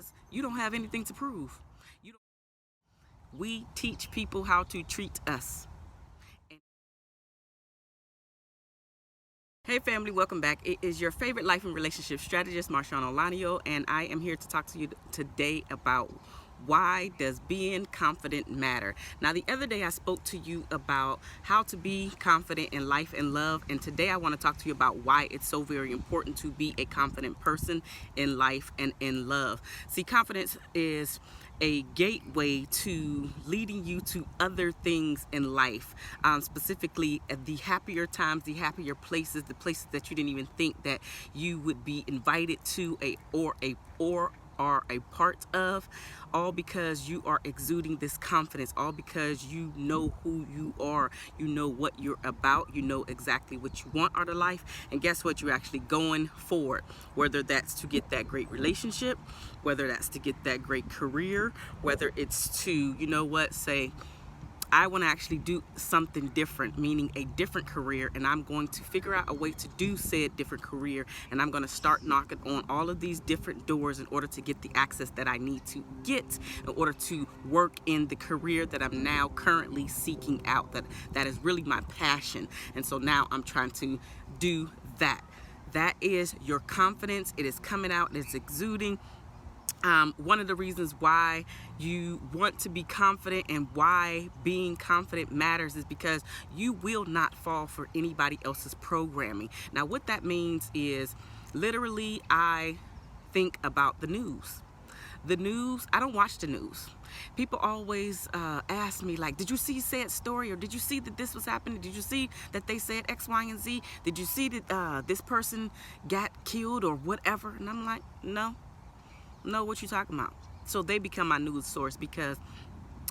because you don't have anything to prove. You don't, we teach people how to treat us. Hey family, welcome back. It is your favorite life and relationship strategist, MarshaunO, and I am here to talk to you today about why does being confident matter. Now, the other day I spoke to you about how to be confident in life and love, and today I want to talk to you about why it's so very important to be a confident person in life and in love. See, confidence is a gateway to leading you to other things in life, specifically the happier times, the happier places, the places that you didn't even think that you would be invited to, or are a part of, all because you are exuding this confidence, all because you know who you are, you know what you're about, you know exactly what you want out of life, and guess what, you're actually going for it, whether that's to get that great relationship, whether that's to get that great career, whether it's to, you know what, say, I want to actually do something different, meaning a different career, and I'm going to figure out a way to do said different career, and I'm going to start knocking on all of these different doors in order to get the access that I need to get in order to work in the career that I'm now currently seeking out, that is really my passion. And so now I'm trying to do that. That is your confidence. It is coming out, it's exuding. One of the reasons why you want to be confident and why being confident matters is because you will not fall for anybody else's programming. Now, what that means is literally I think about the news. The news, I don't watch the news. People always ask me, like, did you see said story, or did you see that this was happening? Did you see that they said X, Y, and Z? Did you see that this person got killed or whatever? And I'm like, no, what you talking about? So they become my news source because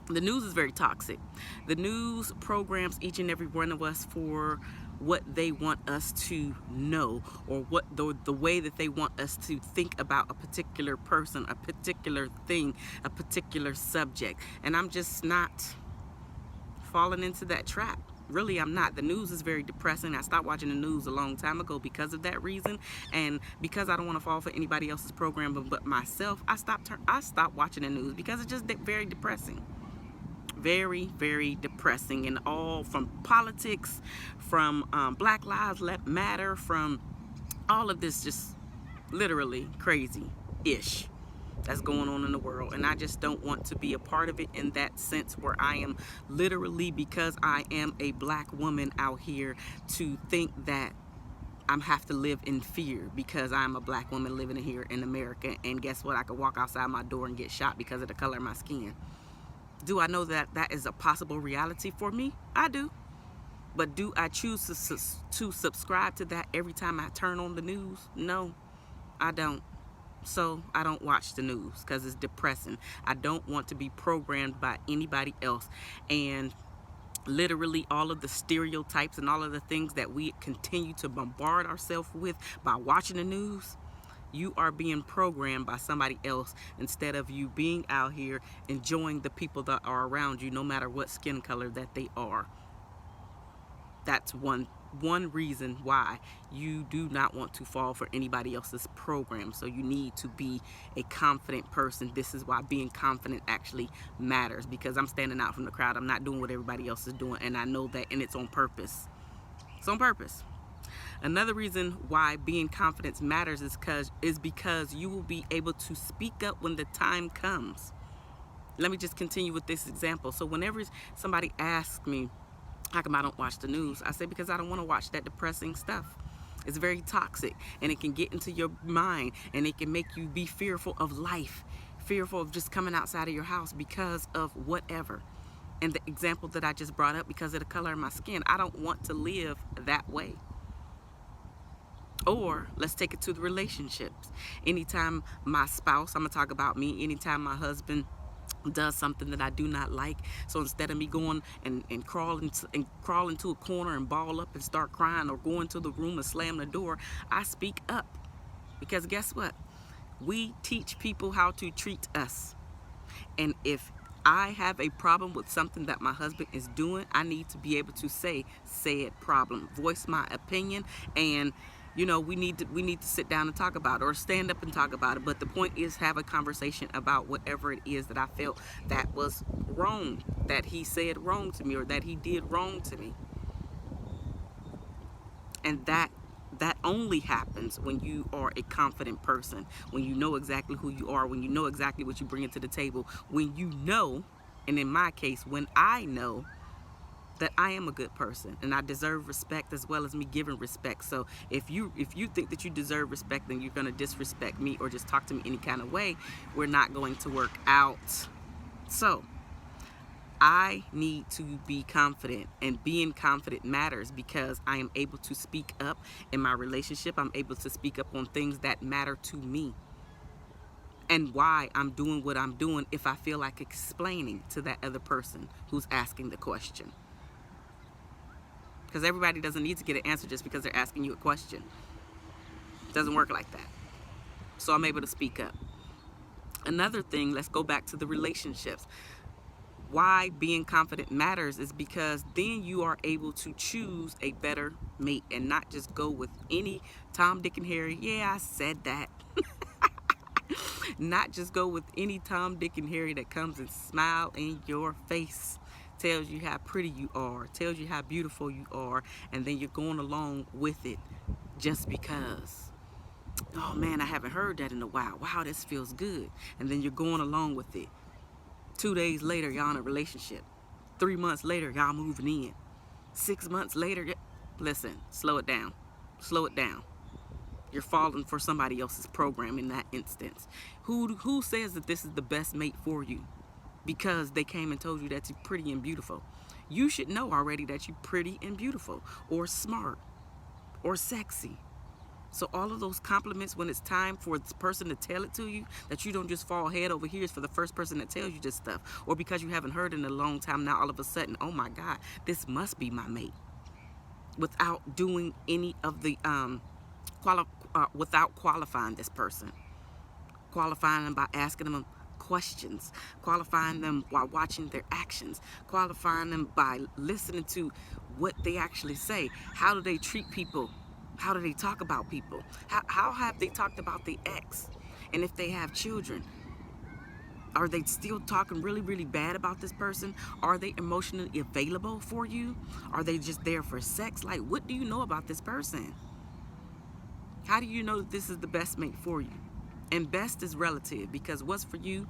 the news is very toxic. The news programs each and every one of us for what they want us to know, or what the way that they want us to think about a particular person, a particular thing, a particular subject. And I'm just not falling into that trap. Really, I'm not. The news is very depressing. I stopped watching the news a long time ago because of that reason, and because I don't want to fall for anybody else's program but myself. I stopped watching the news because it's just very depressing. Very, very depressing, and all from politics, from Black Lives Matter, from all of this, just literally crazy-ish that's going on in the world. And I just don't want to be a part of it in that sense, where I am literally, because I am a black woman out here, to think that I have to live in fear because I'm a black woman living here in America. And guess what? I could walk outside my door and get shot because of the color of my skin. Do I know that that is a possible reality for me? I do. But do I choose to subscribe to that every time I turn on the news? No, I don't. So I don't watch the news because it's depressing. I don't want to be programmed by anybody else. And literally all of the stereotypes and all of the things that we continue to bombard ourselves with by watching the news, you are being programmed by somebody else instead of you being out here enjoying the people that are around you, no matter what skin color that they are. That's one reason why you do not want to fall for anybody else's program. So you need to be a confident person. This is why being confident actually matters, because I'm standing out from the crowd. I'm not doing what everybody else is doing, and I know that, and it's on purpose. It's on purpose. Another reason why being confident matters is because you will be able to speak up when the time comes. Let me just continue with this example. So whenever somebody asks me, how come I don't watch the news? I say, because I don't want to watch that depressing stuff. It's very toxic, and it can get into your mind, and it can make you be fearful of life, fearful of just coming outside of your house because of whatever. And the example that I just brought up, because of the color of my skin, I don't want to live that way. Or let's take it to the relationships. Anytime my spouse, I'm gonna talk about me, anytime my husband does something that I do not like, so instead of me going and crawl into a corner and ball up and start crying, or go into the room and slam the door, I speak up. Because guess what? We teach people how to treat us. And if I have a problem with something that my husband is doing, I need to be able to say it problem, voice my opinion, and we need to sit down and talk about it, or stand up and talk about it. But the point is, have a conversation about whatever it is that I felt that was wrong, that he said wrong to me, or that he did wrong to me. And that only happens when you are a confident person, when you know exactly who you are, when you know exactly what you bring to the table, when you know, and in my case, when I know that I am a good person and I deserve respect as well as me giving respect. So if you think that you deserve respect, then you're going to disrespect me or just talk to me any kind of way, we're not going to work out. So I need to be confident, and being confident matters because I am able to speak up in my relationship. I'm able to speak up on things that matter to me and why I'm doing what I'm doing if I feel like explaining to that other person who's asking the question. Because everybody doesn't need to get an answer just because they're asking you a question. It doesn't work like that. So I'm able to speak up. Another thing, let's go back to the relationships. Why being confident matters is because then you are able to choose a better mate and not just go with any Tom, Dick, and Harry. Yeah, I said that. Not just go with any Tom, Dick, and Harry that comes and smile in your face, tells you how pretty you are, tells you how beautiful you are, and then you're going along with it just because. Oh man, I haven't heard that in a while. Wow, this feels good. And then you're going along with it. 2 days later, y'all in a relationship. 3 months later, y'all moving in. 6 months later, listen, slow it down. Slow it down. You're falling for somebody else's program in that instance. Who says that this is the best mate for you? Because they came and told you that you're pretty and beautiful. You should know already that you're pretty and beautiful, or smart, or sexy. So all of those compliments, when it's time for this person to tell it to you, that you don't just fall head over heels for the first person that tells you this stuff, or because you haven't heard in a long time, now all of a sudden, oh my God, this must be my mate, without doing any of the without qualifying this person, qualifying them by asking them questions, qualifying them while watching their actions, qualifying them by listening to what they actually say. How do they treat people? How do they talk about people? How have they talked about the ex? And if they have children, are they still talking really, really bad about this person? Are they emotionally available for you? Are they just there for sex? Like, what do you know about this person? How do you know that this is the best mate for you? And best is relative, because what's for you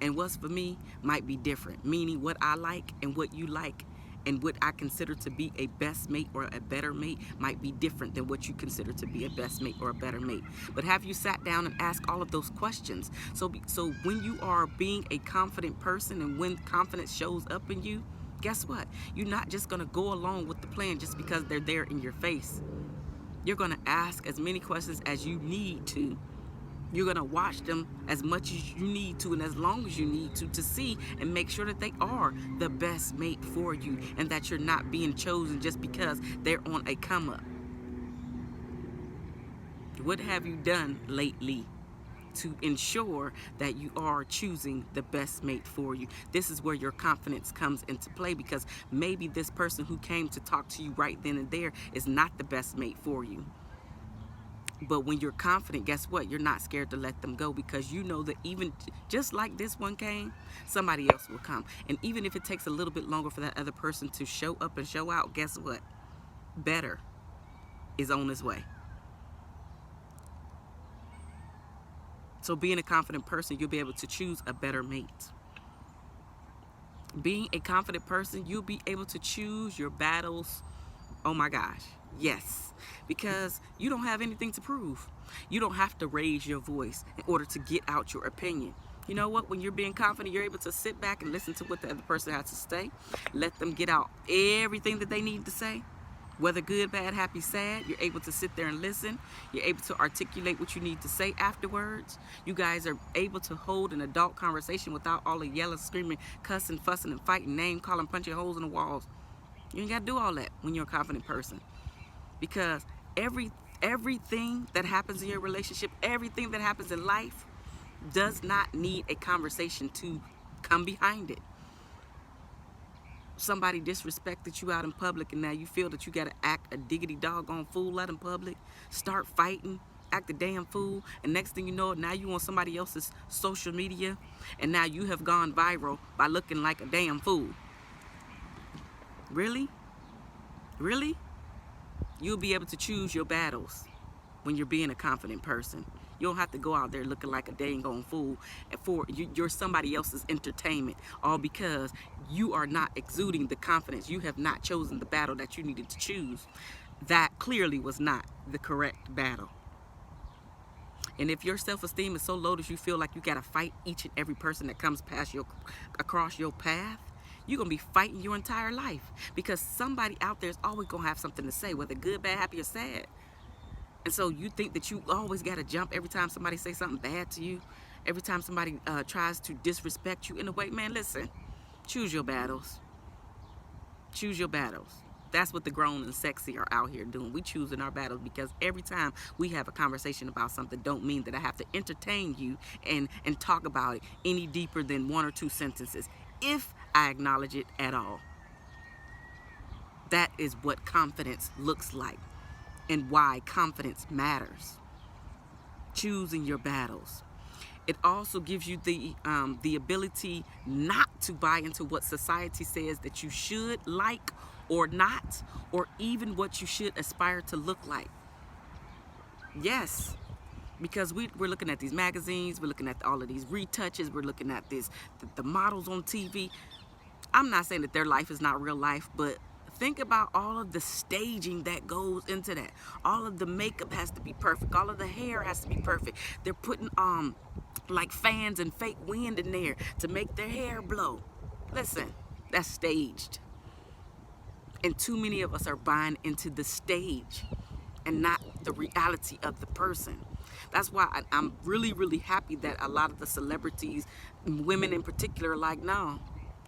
and what's for me might be different. Meaning what I like and what you like and what I consider to be a best mate or a better mate might be different than what you consider to be a best mate or a better mate. But have you sat down and asked all of those questions? So when you are being a confident person and when confidence shows up in you, guess what? You're not just going to go along with the plan just because they're there in your face. You're going to ask as many questions as you need to. You're going to watch them as much as you need to and as long as you need to see and make sure that they are the best mate for you and that you're not being chosen just because they're on a come up. What have you done lately to ensure that you are choosing the best mate for you? This is where your confidence comes into play, because maybe this person who came to talk to you right then and there is not the best mate for you. But when you're confident, guess what? You're not scared to let them go, because you know that even just like this one came, somebody else will come. And even if it takes a little bit longer for that other person to show up and show out, guess what? Better is on its way. So being a confident person, you'll be able to choose a better mate. Being a confident person, you'll be able to choose your battles. Oh my gosh. Yes, because you don't have anything to prove. You don't have to raise your voice in order to get out your opinion. You know what? When you're being confident, you're able to sit back and listen to what the other person has to say. Let them get out everything that they need to say. Whether good, bad, happy, sad, you're able to sit there and listen. You're able to articulate what you need to say afterwards. You guys are able to hold an adult conversation without all the yelling, screaming, cussing, fussing, and fighting, name calling, punching holes in the walls. You ain't got to do all that when you're a confident person. Because everything that happens in your relationship, everything that happens in life does not need a conversation to come behind it. somebody disrespected you out in public, and now you feel that you got to act a diggity doggone fool out in public, start fighting, act a damn fool, and next thing you know, now you on somebody else's social media, and now you have gone viral by looking like a damn fool. Really? Really? You'll be able to choose your battles when you're being a confident person. You don't have to go out there looking like a dang on fool for you're somebody else's entertainment, all because you are not exuding the confidence. You have not chosen the battle that you needed to choose. That clearly was not the correct battle. And if your self-esteem is so low that you feel like you gotta fight each and every person that comes across your path, you're gonna be fighting your entire life, because somebody out there is always gonna have something to say, whether good, bad, happy, or sad. And so you think that you always got to jump every time somebody says something bad to you, every time somebody tries to disrespect you in a way. Man, listen, choose your battles. Choose your battles. That's what the grown and sexy are out here doing. We choosing our battles, because every time we have a conversation about something don't mean that I have to entertain you and talk about it any deeper than 1 or 2 sentences, if I acknowledge it at all. That is what confidence looks like, and why confidence matters. Choosing your battles. It also gives you the ability not to buy into what society says that you should like or not, or even what you should aspire to look like. Yes, because we're looking at these magazines, we're looking at all of these retouches, we're looking at the models on TV. I'm not saying that their life is not real life, but think about all of the staging that goes into that. All of the makeup has to be perfect. All of the hair has to be perfect. They're putting like fans and fake wind in there to make their hair blow. Listen, that's staged. And too many of us are buying into the stage and not the reality of the person. That's why I'm really, really happy that a lot of the celebrities, women in particular, are like, no,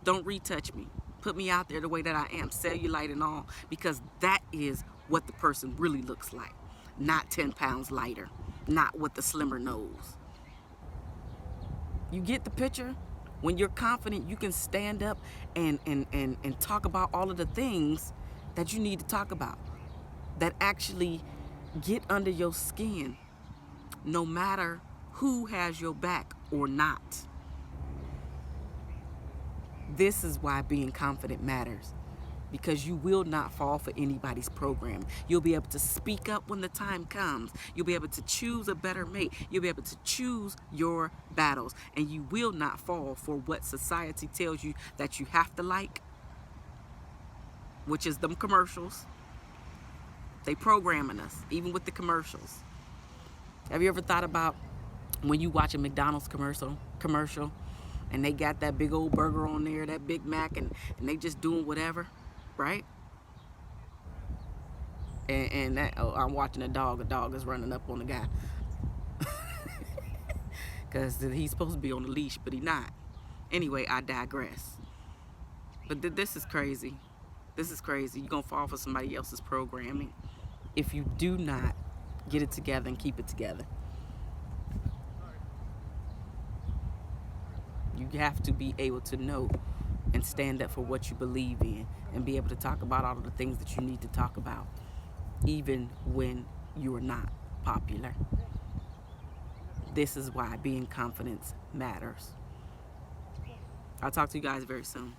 don't retouch me. Put me out there the way that I am, cellulite and all, because that is what the person really looks like. Not 10 pounds lighter, not with the slimmer nose. You get the picture? When you're confident, you can stand up and talk about all of the things that you need to talk about, that actually get under your skin, no matter who has your back or not. This is why being confident matters, because you will not fall for anybody's program. You'll be able to speak up when the time comes. You'll be able to choose a better mate. You'll be able to choose your battles, and you will not fall for what society tells you that you have to like, which is them commercials. They programming us, even with the commercials. Have you ever thought about when you watch a McDonald's commercial, and they got that big old burger on there, that Big Mac, and they just doing whatever, right? And that, oh, I'm watching a dog is running up on the guy. Because he's supposed to be on the leash, but he's not. Anyway, I digress. But this is crazy. This is crazy. You're going to fall for somebody else's programming if you do not get it together and keep it together. You have to be able to know and stand up for what you believe in, and be able to talk about all of the things that you need to talk about, even when you are not popular. This is why being confident matters. I'll talk to you guys very soon.